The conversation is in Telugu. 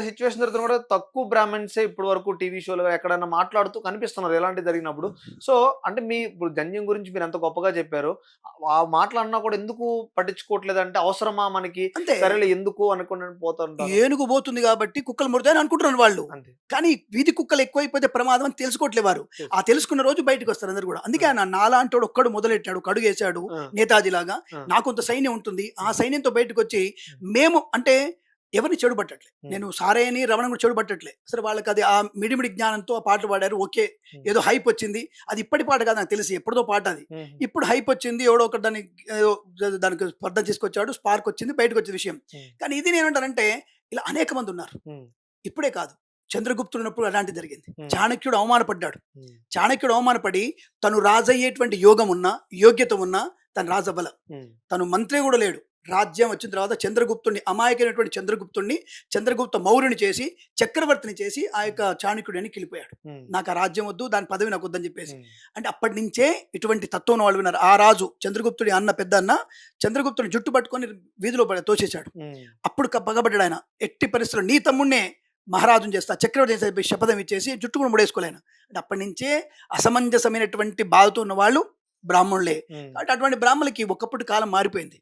సిట్యుయేషన్ జరుగుతున్నా కూడా తక్కువ బ్రాహ్మణ్సే ఇప్పటి వరకు టీవీ షోలో ఎక్కడైనా మాట్లాడుతూ కనిపిస్తున్నారు ఎలాంటివి జరిగినప్పుడు. సో, అంటే మీ ఇప్పుడు జంధ్యం గురించి మీరు ఎంత గొప్పగా చెప్పారో, ఆ మాటలు అన్నా కూడా ఎందుకు పట్టించుకోవట్లేదంటే అవసరమా మనకి? అంతే. సరేలే ఎందుకు అనుకుని పోతుంటారు. ఏనుగు పోతుంది కాబట్టి కుక్కలు ముడతాయని అనుకుంటున్నారు వాళ్ళు. అంతే. కానీ వీధి కుక్కలు ఎక్కువైపోతే ప్రమాదం అని తెలుసుకోవట్లే వారు. తెలుసు. ఆ తెలుసుకున్న రోజు బయటకొస్తారు అందరూ గూడా. అందుకే ఆ! ఆయన నాలాంటోడు ఒక్కడు మొదలెట్టాడు, కడుగేశాడు ఆ! నేతాజీలాగా. ఆ! నాకొంత సైన్యం ఉంటుంది. ఆ హ్మ్. సైన్యంతో బయటకొచ్చి హ్మ్. మేము అంటే ఎవరిని చెడు పట్టట్లే. హ్మ్. నేను సారయ్యని, రమణ కూడా చెడు పట్టట్లే. సరే వాళ్ళకది ఆ మిడిమిడి జ్ఞానంతో ఆ పాటలు పాడారు. ఓకే. హ్మ్. ఏదో హైప్ వచ్చింది. అది ఇప్పటి పాట కాదు నాకు తెలిసి. ఎప్పటిదో పాట అది. హుహు. ఇప్పుడు హైప్ వచ్చింది. ఎవడో ఒకడు దాన్ని ఏదో దానికి స్పర్ధ తీసుకొచ్చాడు. స్పార్క్ వచ్చింది. బయటకొచ్చిన విషయం. హ్మ్. కానీ ఇది నేనేమంటానంటే ఇలా అనేక మంది ఉన్నారు. హ్మ్. ఇప్పుడే కాదు. చంద్రగుప్తుడు ఉన్నప్పుడు అలాంటిది జరిగింది. హ్మ్. చాణక్యుడు అవమానపడ్డాడు. హ్మ్. చాణక్యుడు అవమానపడి తను రాజయ్యేటువంటి యోగం ఉన్నా, యోగ్యత ఉన్నా తను రాజవ్వల. హ్మ్. తను మంత్రి కూడా లేడు. రాజ్యం వచ్చిన తర్వాత చంద్రగుప్తుడిని అమాయకమైనటువంటి చంద్రగుప్తుడిని చంద్రగుప్త మౌర్యుని చేసి చక్రవర్తిని చేసి ఆ యొక్క చాణక్యుడు ఎన్నికెళ్ళిపోయాడు. హ్మ్. నాకు ఆ రాజ్యం వద్దు, దాని పదవి నాకు వద్దని చెప్పేసి. హ్మ్. అంటే అప్పటి నుంచే ఇటువంటి తత్వం ఉన్న వాళ్ళు విన్నారు. ఆ రాజు చంద్రగుప్తుడి అన్న పెద్ద అన్న చంద్రగుప్తుని జుట్టు పట్టుకొని వీధిలో తోసేశాడు. హ్మ్. అప్పుడు పగబడ్డాడు ఆయన. ఎట్టి పరిస్థితుల్లో నీ తమ్ముడినే మహారాజుని చేస్తా, చక్రవర్తి చేస్తా చెప్పి శపథం ఇచ్చేసి జుట్టు కూడా ముడేసుకోలేను. అంటే అప్పటి నుంచే అసమంజసమైనటువంటి బాధతో ఉన్న వాళ్ళు బ్రాహ్మణులే. హ్మ్. కాబట్టి అటువంటి బ్రాహ్మణులకి ఒకప్పుడు కాలం మారిపోయింది.